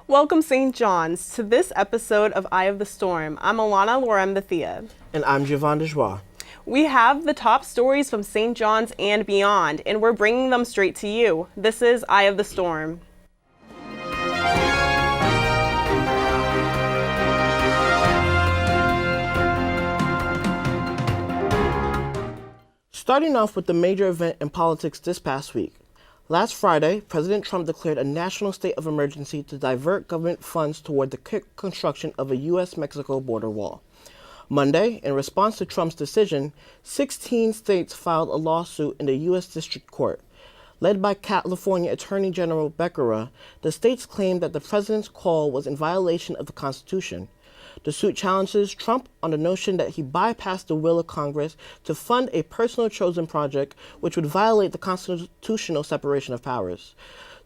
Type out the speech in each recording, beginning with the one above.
Welcome, St. John's, to this episode of Eye of the Storm. I'm Alana Lorem-Bethia. And I'm Jovan Dejoie. We have the top stories from St. John's and beyond, and we're bringing them straight to you. This is Eye of the Storm. Starting off with the major event in politics this past week. Last Friday, President Trump declared a national state of emergency to divert government funds toward the construction of a U.S.-Mexico border wall. Monday, in response to Trump's decision, 16 states filed a lawsuit in the U.S. District Court. Led by California Attorney General Becerra, the states claimed that the president's call was in violation of the Constitution. The suit challenges Trump on the notion that he bypassed the will of Congress to fund a personal chosen project which would violate the constitutional separation of powers.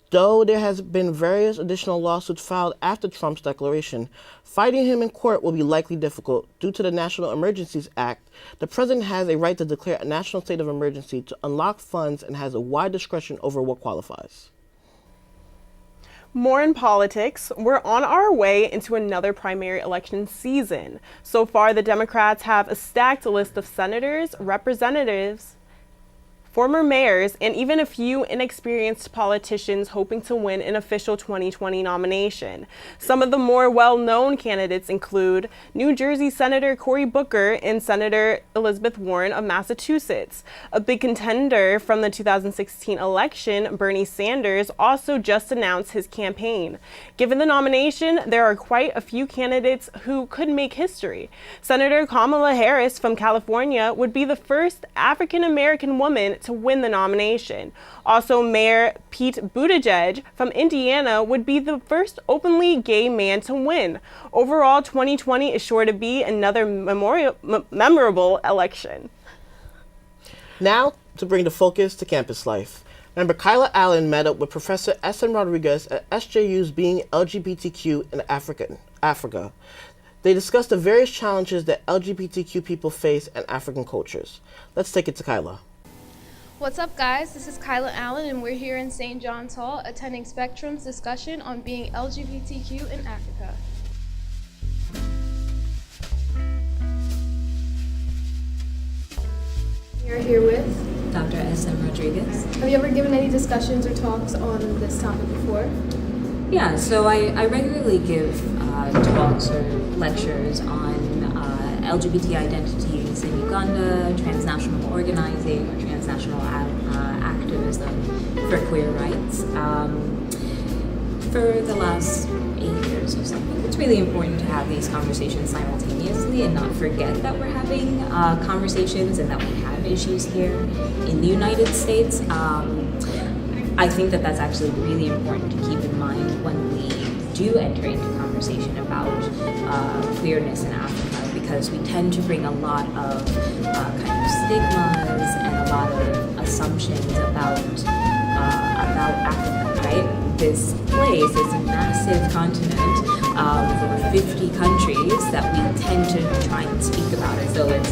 Though there has been various additional lawsuits filed after Trump's declaration, fighting him in court will be likely difficult. Due to the National Emergencies Act, the president has a right to declare a national state of emergency to unlock funds and has a wide discretion over what qualifies. More in politics, we're on our way into another primary election season. So far, the Democrats have a stacked list of senators, representatives, former mayors, and even a few inexperienced politicians hoping to win an official 2020 nomination. Some of the more well-known candidates include New Jersey Senator Cory Booker and Senator Elizabeth Warren of Massachusetts. A big contender from the 2016 election, Bernie Sanders, also just announced his campaign. Given the nomination, there are quite a few candidates who could make history. Senator Kamala Harris from California would be the first African-American woman to win the nomination. Also, Mayor Pete Buttigieg from Indiana would be the first openly gay man to win. Overall, 2020 is sure to be another memorable election. Now, to bring the focus to campus life. Member Kyla Allen met up with Professor S.M. Rodriguez at SJU's Being LGBTQ in Africa. They discussed the various challenges that LGBTQ people face in African cultures. Let's take it to Kyla. What's up, guys? This is Kyla Allen, and we're here in St. John's Hall attending Spectrum's discussion on being LGBTQ in Africa. You're here with Dr. S.M. Rodriguez. Have you ever given any discussions or talks on this topic before? Yeah, so I regularly give talks or lectures on LGBT identities in Uganda, transnational organizing, or transnational activism for queer rights. For the last 8 years or something, it's really important to have these conversations simultaneously and not forget that we're having conversations and that we have issues here in the United States. I think that that's actually really important to keep in mind when we do enter into conversation about queerness in Africa, because we tend to bring a lot of kind of stigmas and a lot of assumptions about Africa, right? This place is a massive continent with over 50 countries that we tend to try and speak about as though it's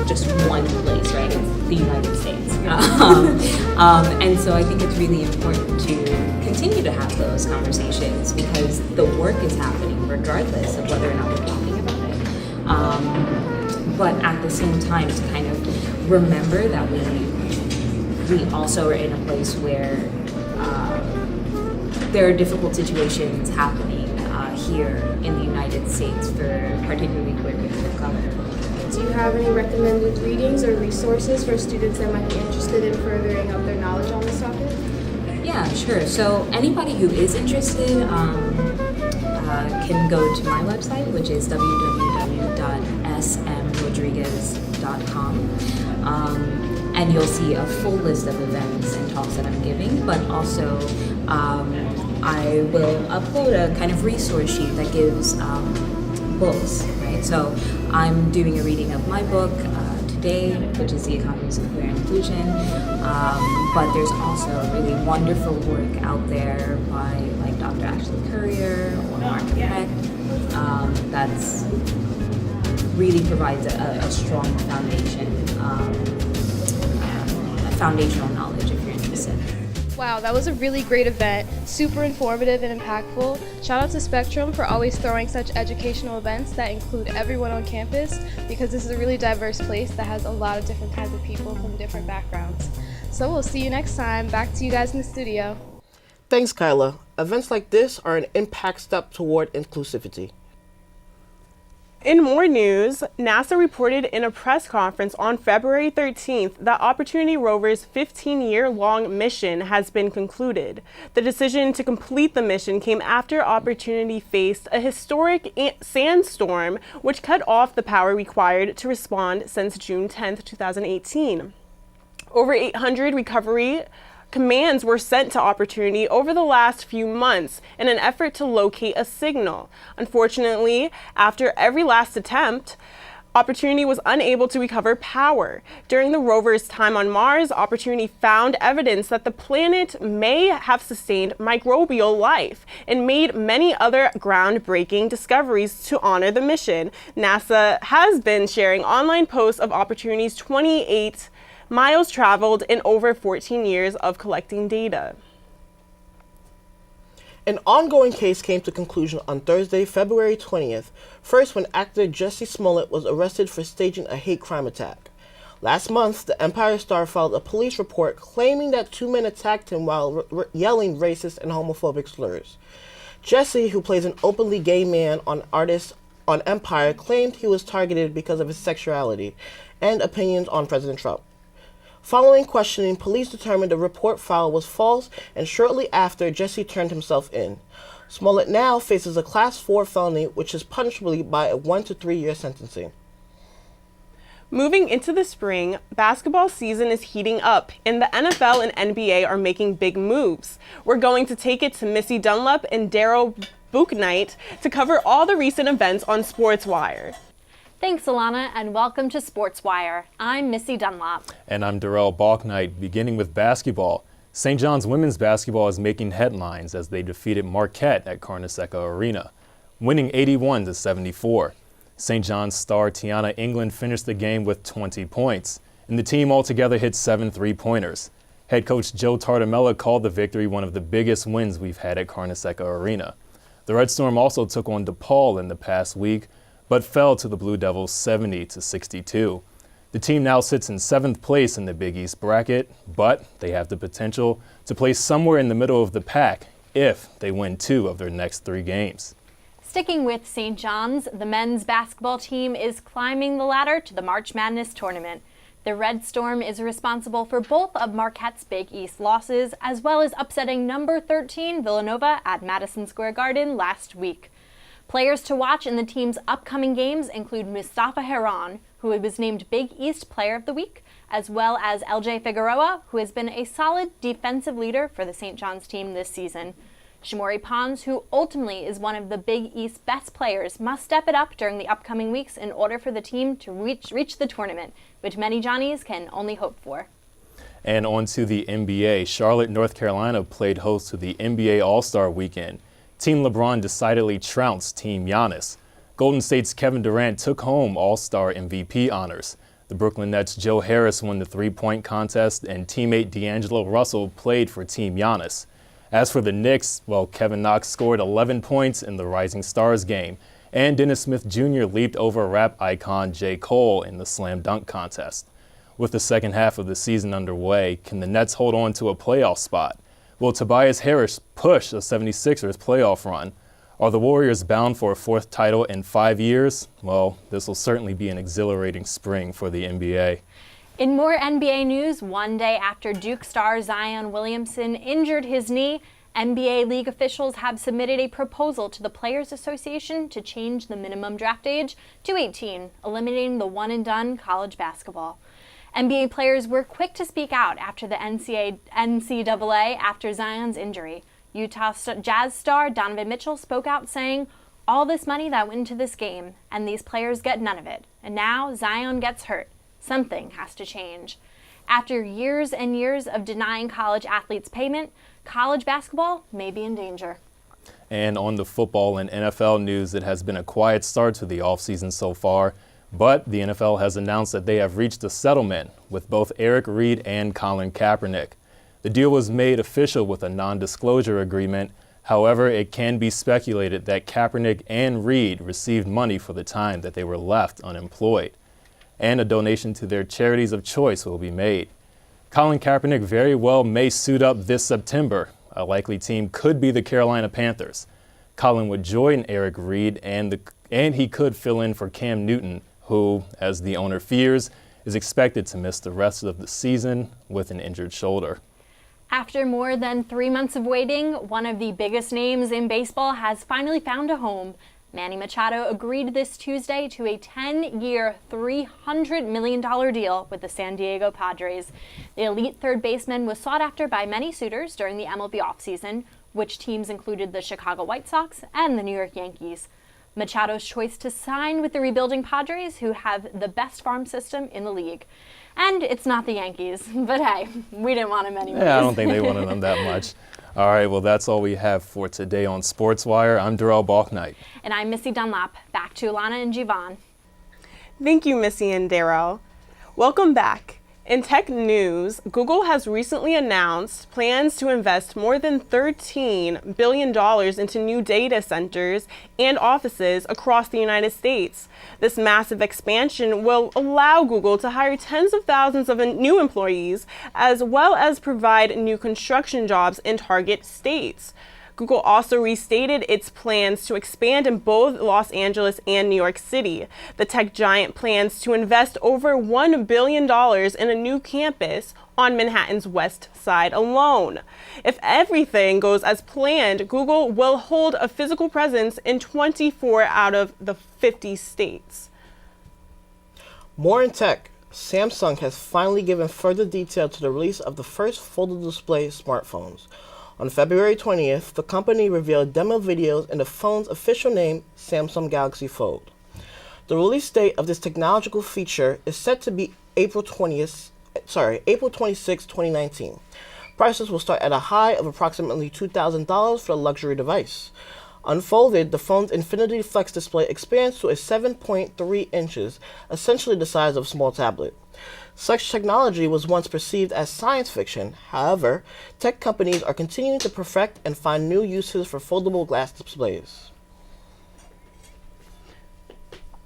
just one place, right? It's the United States. And so I think it's really important to continue to have those conversations because the work is happening regardless of whether or not we're talking about it. But at the same time, to kind of remember that we also are in a place where there are difficult situations happening here in the United States for particularly queer people of color. Do you have any recommended readings or resources for students that might be interested in furthering up their knowledge on this topic? Yeah, sure. So anybody who is interested can go to my website, which is www.smrodriguez.com. And you'll see a full list of events and talks that I'm giving, but also I will upload a kind of resource sheet that gives books, right? So I'm doing a reading of my book today, which is The Economies of Queer Inclusion, but there's also really wonderful work out there by like Dr. Ashley Currier or Mark Peck that's really provides a strong foundation, foundational knowledge if you're interested. Wow, that was a really great event, super informative and impactful. Shout out to Spectrum for always throwing such educational events that include everyone on campus, because this is a really diverse place that has a lot of different kinds of people from different backgrounds. So we'll see you next time. Back to you guys in the studio. Thanks, Kyla. Events like this are an impact step toward inclusivity. In more news, NASA reported in a press conference on February 13th that Opportunity rover's 15-year-long mission has been concluded. The decision to complete the mission came after Opportunity faced a historic sandstorm, which cut off the power required to respond since June 10th, 2018. Over 800 recovery commands were sent to Opportunity over the last few months in an effort to locate a signal. Unfortunately, after every last attempt, Opportunity was unable to recover power. During the rover's time on Mars, Opportunity found evidence that the planet may have sustained microbial life and made many other groundbreaking discoveries to honor the mission. NASA has been sharing online posts of Opportunity's 28 miles traveled in over 14 years of collecting data. An ongoing case came to conclusion on Thursday, February 20th, first when actor Jussie Smollett was arrested for staging a hate crime attack. Last month, the Empire Star filed a police report claiming that two men attacked him while yelling racist and homophobic slurs. Jussie, who plays an openly gay man on Empire, claimed he was targeted because of his sexuality and opinions on President Trump. Following questioning, police determined the report file was false, and shortly after, Jussie turned himself in. Smollett now faces a Class 4 felony, which is punishable by a 1 to 3 year sentencing. Moving into the spring, basketball season is heating up, and the NFL and NBA are making big moves. We're going to take it to Missy Dunlap and Daryl Bouknight to cover all the recent events on SportsWire. Thanks, Alana, and welcome to SportsWire. I'm Missy Dunlap. And I'm Darrell Balknight. Beginning with basketball, St. John's women's basketball is making headlines as they defeated Marquette at Carnesecca Arena, winning 81-74. St. John's star Tiana England finished the game with 20 points, and the team altogether hit 7 3-pointers. Head coach Joe Tartamella called the victory one of the biggest wins we've had at Carnesecca Arena. The Red Storm also took on DePaul in the past week, but fell to the Blue Devils 70-62. The team now sits in 7th place in the Big East bracket, but they have the potential to place somewhere in the middle of the pack if they win 2 of their next 3 games. Sticking with St. John's, the men's basketball team is climbing the ladder to the March Madness tournament. The Red Storm is responsible for both of Marquette's Big East losses, as well as upsetting number 13 Villanova at Madison Square Garden last week. Players to watch in the team's upcoming games include Mustafa Heron, who was named Big East Player of the Week, as well as LJ Figueroa, who has been a solid defensive leader for the St. John's team this season. Shamori Pons, who ultimately is one of the Big East best players, must step it up during the upcoming weeks in order for the team to reach the tournament, which many Johnnies can only hope for. And on to the NBA. Charlotte, North Carolina played host to the NBA All-Star Weekend. Team LeBron decidedly trounced Team Giannis. Golden State's Kevin Durant took home All-Star MVP honors. The Brooklyn Nets' Joe Harris won the three-point contest, and teammate D'Angelo Russell played for Team Giannis. As for the Knicks, well, Kevin Knox scored 11 points in the Rising Stars game, and Dennis Smith Jr. leaped over rap icon J. Cole in the slam dunk contest. With the second half of the season underway, can the Nets hold on to a playoff spot? Will Tobias Harris push a 76ers playoff run? Are the Warriors bound for a 4th title in 5 years? Well, this will certainly be an exhilarating spring for the NBA. In more NBA news, one day after Duke star Zion Williamson injured his knee, NBA league officials have submitted a proposal to the Players Association to change the minimum draft age to 18, eliminating the one-and-done college basketball. NBA players were quick to speak out after the NCAA after Zion's injury. Utah Jazz star Donovan Mitchell spoke out saying, "All this money that went into this game, and these players get none of it. And now Zion gets hurt. Something has to change." After years and years of denying college athletes payment, college basketball may be in danger. And on the football and NFL news, it has been a quiet start to the offseason so far. But the NFL has announced that they have reached a settlement with both Eric Reid and Colin Kaepernick. The deal was made official with a non-disclosure agreement. However, it can be speculated that Kaepernick and Reed received money for the time that they were left unemployed. And a donation to their charities of choice will be made. Colin Kaepernick very well may suit up this September. A likely team could be the Carolina Panthers. Colin would join Eric Reed, and he could fill in for Cam Newton, who, as the owner fears, is expected to miss the rest of the season with an injured shoulder. After more than 3 months of waiting, one of the biggest names in baseball has finally found a home. Manny Machado agreed this Tuesday to a 10-year, $300 million deal with the San Diego Padres. The elite third baseman was sought after by many suitors during the MLB offseason, which teams included the Chicago White Sox and the New York Yankees. Machado's choice to sign with the rebuilding Padres, who have the best farm system in the league. And it's not the Yankees, but hey, we didn't want him anyway. Yeah, I don't think they wanted him that much. All right, well, that's all we have for today on SportsWire. I'm Darrell Balknight. And I'm Missy Dunlap. Back to Alana and Jivan. Thank you, Missy and Darrell. Welcome back. In tech news, Google has recently announced plans to invest more than $13 billion into new data centers and offices across the United States. This massive expansion will allow Google to hire tens of thousands of new employees, as well as provide new construction jobs in target states. Google also restated its plans to expand in both Los Angeles and New York City. The tech giant plans to invest over $1 billion in a new campus on Manhattan's west side alone. If everything goes as planned, Google will hold a physical presence in 24 out of the 50 states. More in tech. Samsung has finally given further detail to the release of the first foldable display smartphones. On February 20th, the company revealed demo videos in the phone's official name, Samsung Galaxy Fold. The release date of this technological feature is set to be April 26, 2019. Prices will start at a high of approximately $2,000 for the luxury device. Unfolded, the phone's Infinity Flex display expands to a 7.3 inches, essentially the size of a small tablet. Such technology was once perceived as science fiction. However, tech companies are continuing to perfect and find new uses for foldable glass displays.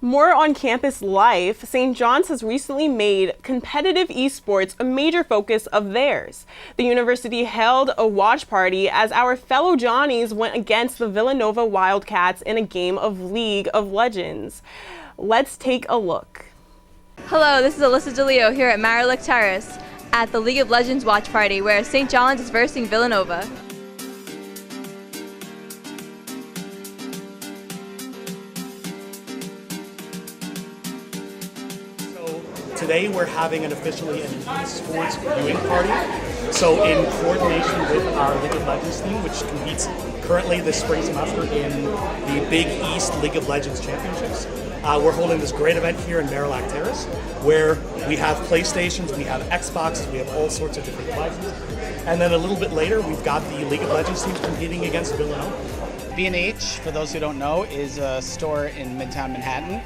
More on campus life, St. John's has recently made competitive esports a major focus of theirs. The university held a watch party as our fellow Johnnies went against the Villanova Wildcats in a game of League of Legends. Let's take a look. Hello, this is Alyssa DeLeo here at Marilick Terrace at the League of Legends watch party where St. John's is versing Villanova. Today we're having officially an esports viewing party. So in coordination with our League of Legends team, which competes currently this spring semester in the Big East League of Legends Championships, we're holding this great event here in Marillac Terrace, where we have PlayStations, we have Xboxes, we have all sorts of different devices. And then a little bit later, we've got the League of Legends team competing against Villanova. B&H, for those who don't know, is a store in Midtown Manhattan.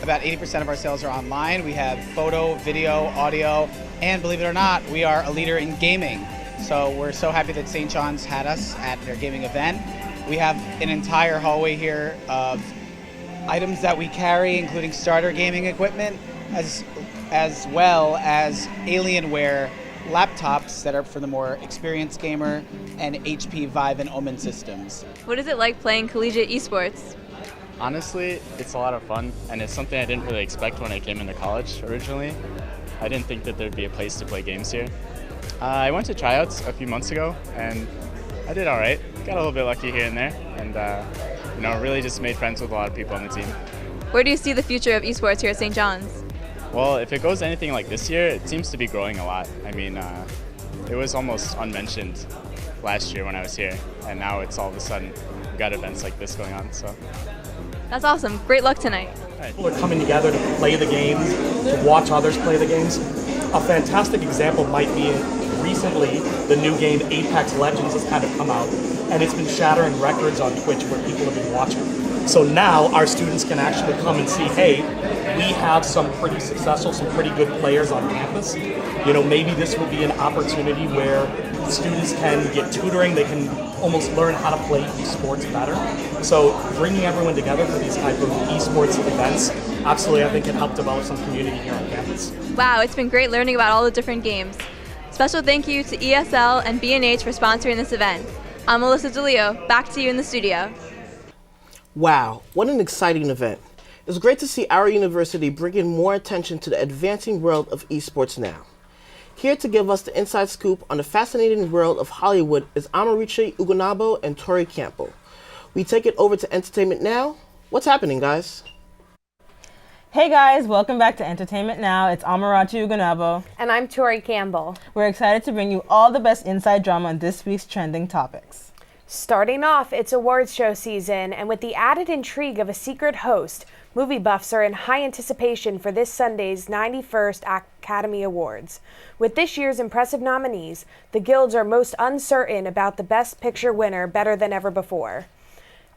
About 80% of our sales are online. We have photo, video, audio, and believe it or not, we are a leader in gaming. So we're so happy that St. John's had us at their gaming event. We have an entire hallway here of items that we carry, including starter gaming equipment, as well as Alienware laptops that are for the more experienced gamer, and HP Vive and Omen systems. What is it like playing collegiate esports? Honestly, it's a lot of fun, and it's something I didn't really expect when I came into college originally. I didn't think that there'd be a place to play games here. I went to tryouts a few months ago, and I did all right. Got a little bit lucky here and there, and really just made friends with a lot of people on the team. Where do you see the future of esports here at St. John's? Well, if it goes anything like this year, it seems to be growing a lot. I mean, it was almost unmentioned last year when I was here, and now it's all of a sudden we've got events like this going on. So. That's awesome. Great luck tonight. People are coming together to play the games, to watch others play the games. A fantastic example might be recently the new game Apex Legends has kind of come out, and it's been shattering records on Twitch where people have been watching. So now our students can actually come and see, hey, we have some pretty successful, some pretty good players on campus. You know, maybe this will be an opportunity where students can get tutoring, they can almost learn how to play esports better. So bringing everyone together for these type of esports events, absolutely, I think it helped develop some community here on campus. Wow, it's been great learning about all the different games. Special thank you to ESL and B&H for sponsoring this event. I'm Alyssa DeLeo, back to you in the studio. Wow, what an exciting event. It's great to see our university bringing more attention to the advancing world of esports now. Here to give us the inside scoop on the fascinating world of Hollywood is Amariche Ugunabo and Tori Campbell. We take it over to Entertainment Now. What's happening, guys? Hey guys, welcome back to Entertainment Now. It's Amarachi Ugunabo. And I'm Tori Campbell. We're excited to bring you all the best inside drama on this week's trending topics. Starting off, it's awards show season, and with the added intrigue of a secret host, movie buffs are in high anticipation for this Sunday's 91st Academy Awards. With this year's impressive nominees, the guilds are most uncertain about the Best Picture winner better than ever before.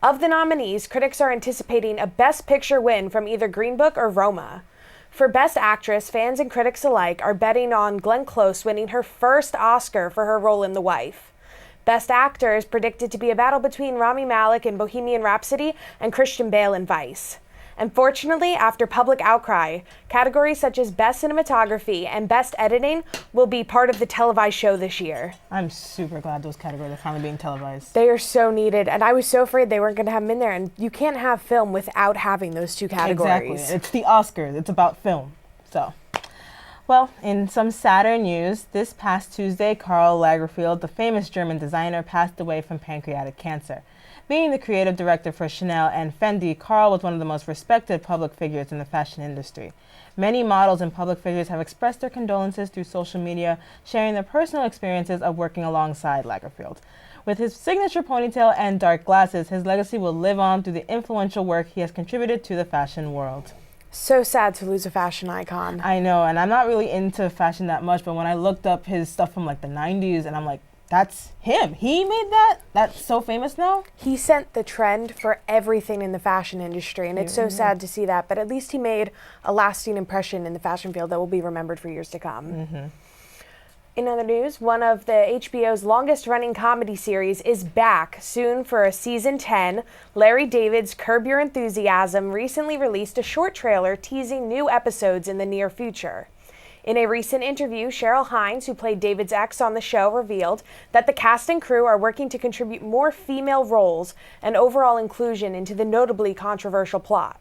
Of the nominees, critics are anticipating a Best Picture win from either Green Book or Roma. For Best Actress, fans and critics alike are betting on Glenn Close winning her first Oscar for her role in The Wife. Best Actor is predicted to be a battle between Rami Malek in Bohemian Rhapsody and Christian Bale in Vice. Unfortunately, after public outcry, categories such as Best Cinematography and Best Editing will be part of the televised show this year. I'm super glad those categories are finally being televised. They are so needed, and I was so afraid they weren't going to have them in there, and you can't have film without having those two categories. Exactly. It's the Oscars. It's about film. So, well, in some sadder news, this past Tuesday, Karl Lagerfeld, the famous German designer, passed away from pancreatic cancer. Being the creative director for Chanel and Fendi, Karl was one of the most respected public figures in the fashion industry. Many models and public figures have expressed their condolences through social media, sharing their personal experiences of working alongside Lagerfeld. With his signature ponytail and dark glasses, his legacy will live on through the influential work he has contributed to the fashion world. So sad to lose a fashion icon. I know, and I'm not really into fashion that much, but when I looked up his stuff from like the 90s, and I'm like, that's him. He made that? That's so famous now? He set the trend for everything in the fashion industry, and it's so sad to see that, but at least he made a lasting impression in the fashion field that will be remembered for years to come. In other news, one of the HBO's longest-running comedy series is back soon for a season 10. Larry David's Curb Your Enthusiasm recently released a short trailer teasing new episodes in the near future. In a recent interview, Cheryl Hines, who played David's ex on the show, revealed that the cast and crew are working to contribute more female roles and overall inclusion into the notably controversial plot.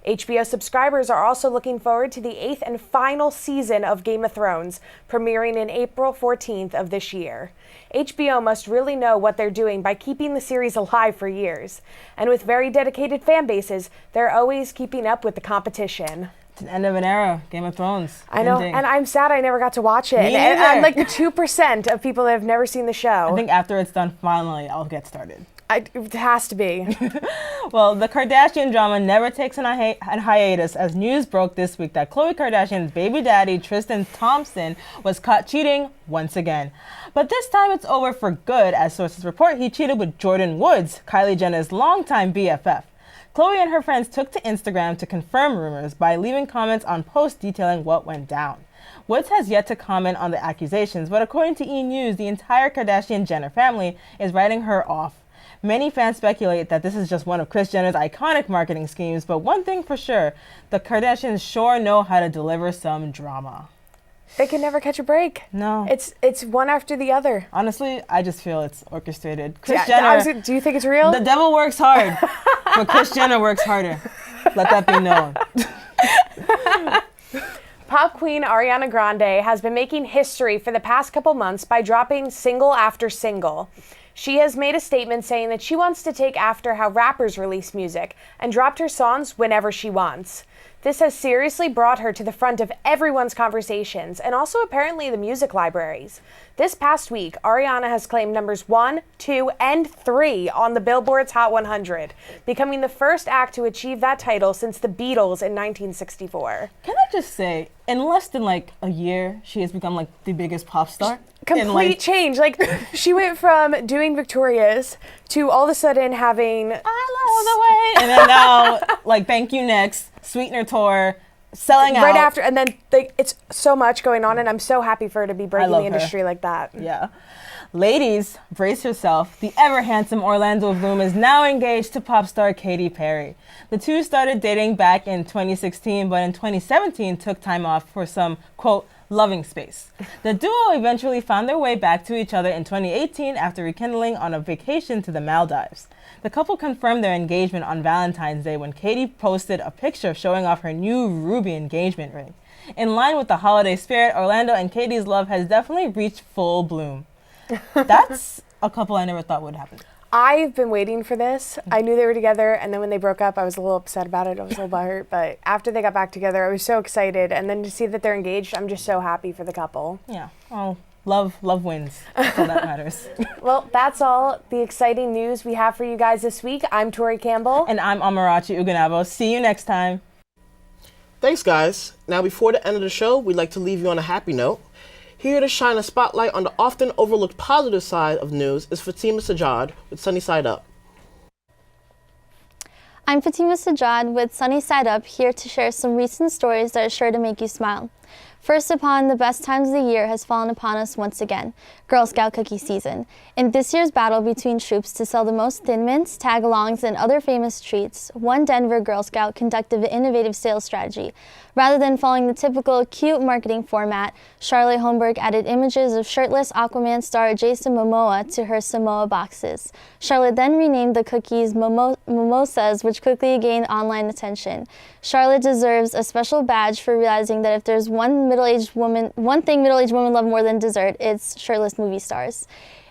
HBO subscribers are also looking forward to the 8th and final season of Game of Thrones, premiering in April 14th of this year. HBO must really know what they're doing by keeping the series alive for years. And with very dedicated fan bases, they're always keeping up with the competition. It's the end of an era, Game of Thrones. I know, and I'm sad I never got to watch it. And I'm like the 2% of people that have never seen the show. I think after it's done, finally, I'll get started. It has to be. Well, the Kardashian drama never takes an hiatus, as news broke this week that Khloe Kardashian's baby daddy, Tristan Thompson, was caught cheating once again. But this time it's over for good, as sources report he cheated with Jordan Woods, Kylie Jenner's longtime BFF. Khloe and her friends took to Instagram to confirm rumors by leaving comments on posts detailing what went down. Woods has yet to comment on the accusations, but according to E! News, the entire Kardashian-Jenner family is writing her off. Many fans speculate that this is just one of Kris Jenner's iconic marketing schemes, but one thing for sure, the Kardashians sure know how to deliver some drama. They can never catch a break. No. It's one after the other. Honestly, I just feel it's orchestrated. Kris Jenner. Do you think it's real? The devil works hard, but Kris Jenner works harder. Let that be known. Pop queen Ariana Grande has been making history for the past couple months by dropping single after single. She has made a statement saying that she wants to take after how rappers release music and dropped her songs whenever she wants. This has seriously brought her to the front of everyone's conversations and also apparently the music libraries. This past week, Ariana has claimed numbers 1, 2, and 3 on the Billboard's Hot 100, becoming the first act to achieve that title since the Beatles in 1964. Can I just say, in less than like a year, she has become like the biggest pop star? Change. Like, she went from doing Victorious to all of a sudden having the way. And then now, like, thank you, next. Sweetener tour, selling out. Right after, and then it's so much going on, and I'm so happy for her to be breaking the industry like that. Yeah. Ladies, brace yourself. The ever-handsome Orlando Bloom is now engaged to pop star Katy Perry. The two started dating back in 2016, but in 2017 took time off for some, quote, loving space. The duo eventually found their way back to each other in 2018 after rekindling on a vacation to the Maldives. The couple confirmed their engagement on Valentine's Day when Katy posted a picture showing off her new ruby engagement ring. In line with the holiday spirit, Orlando and Katy's love has definitely reached full bloom. That's a couple I never thought would happen. I've been waiting for this. I knew they were together, and then when they broke up, I was a little upset about it. I was a little butthurt, but after they got back together, I was so excited. And then to see that they're engaged, I'm just so happy for the couple. Yeah. Oh, love wins. That's all that matters. Well, that's all the exciting news we have for you guys this week. I'm Tori Campbell. And I'm Amarachi Uganabo. See you next time. Thanks, guys. Now, before the end of the show, we'd like to leave you on a happy note. Here to shine a spotlight on the often overlooked positive side of news is Fatima Sajjad with Sunny Side Up. I'm Fatima Sajjad with Sunny Side Up, here to share some recent stories that are sure to make you smile. First upon, the best times of the year has fallen upon us once again, Girl Scout cookie season. In this year's battle between troops to sell the most Thin Mints, tag-alongs, and other famous treats, one Denver Girl Scout conducted an innovative sales strategy. Rather than following the typical cute marketing format, Charlotte Holmberg added images of shirtless Aquaman star Jason Momoa to her Samoa boxes. Charlotte then renamed the cookies Mimosas, which quickly gained online attention. Charlotte deserves a special badge for realizing that if there's one thing middle-aged women love more than dessert, it's shirtless movie stars.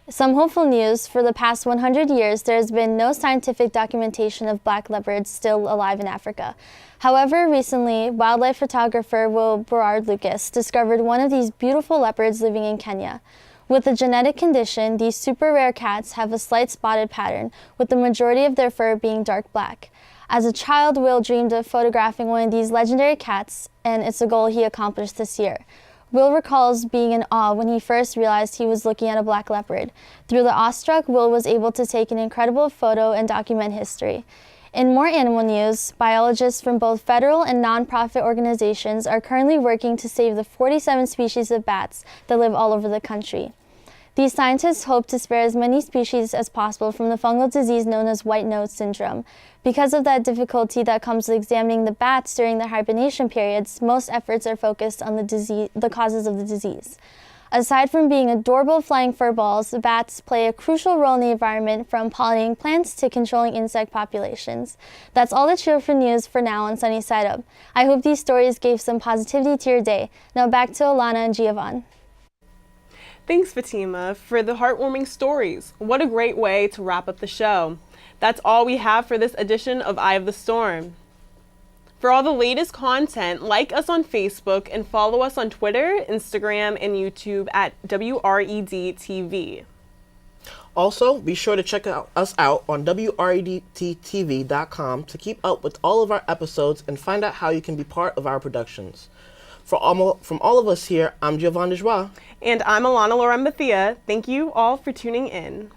Some hopeful news: for the past 100 years, there has been no scientific documentation of black leopards still alive in Africa. However, recently, wildlife photographer Will Berard Lucas discovered one of these beautiful leopards living in Kenya. With a genetic condition, these super rare cats have a slight spotted pattern, with the majority of their fur being dark black. As a child, Will dreamed of photographing one of these legendary cats, and it's a goal he accomplished this year. Will recalls being in awe when he first realized he was looking at a black leopard. Through the awestruck, Will was able to take an incredible photo and document history. In more animal news, biologists from both federal and nonprofit organizations are currently working to save the 47 species of bats that live all over the country. These scientists hope to spare as many species as possible from the fungal disease known as white nose syndrome. Because of that difficulty that comes with examining the bats during their hibernation periods, most efforts are focused on the causes of the disease. Aside from being adorable flying furballs, bats play a crucial role in the environment, from pollinating plants to controlling insect populations. That's all the cheerful news for now on Sunny Side Up. I hope these stories gave some positivity to your day. Now back to Alana and Giovanni. Thanks, Fatima, for the heartwarming stories. What a great way to wrap up the show. That's all we have for this edition of Eye of the Storm. For all the latest content, like us on Facebook and follow us on Twitter, Instagram, and YouTube at WRED-TV. Also, be sure to check us out on WRED-TV.com to keep up with all of our episodes and find out how you can be part of our productions. From all of us here, I'm Giovanni Joie. And I'm Alana Loren Bethia. Thank you all for tuning in.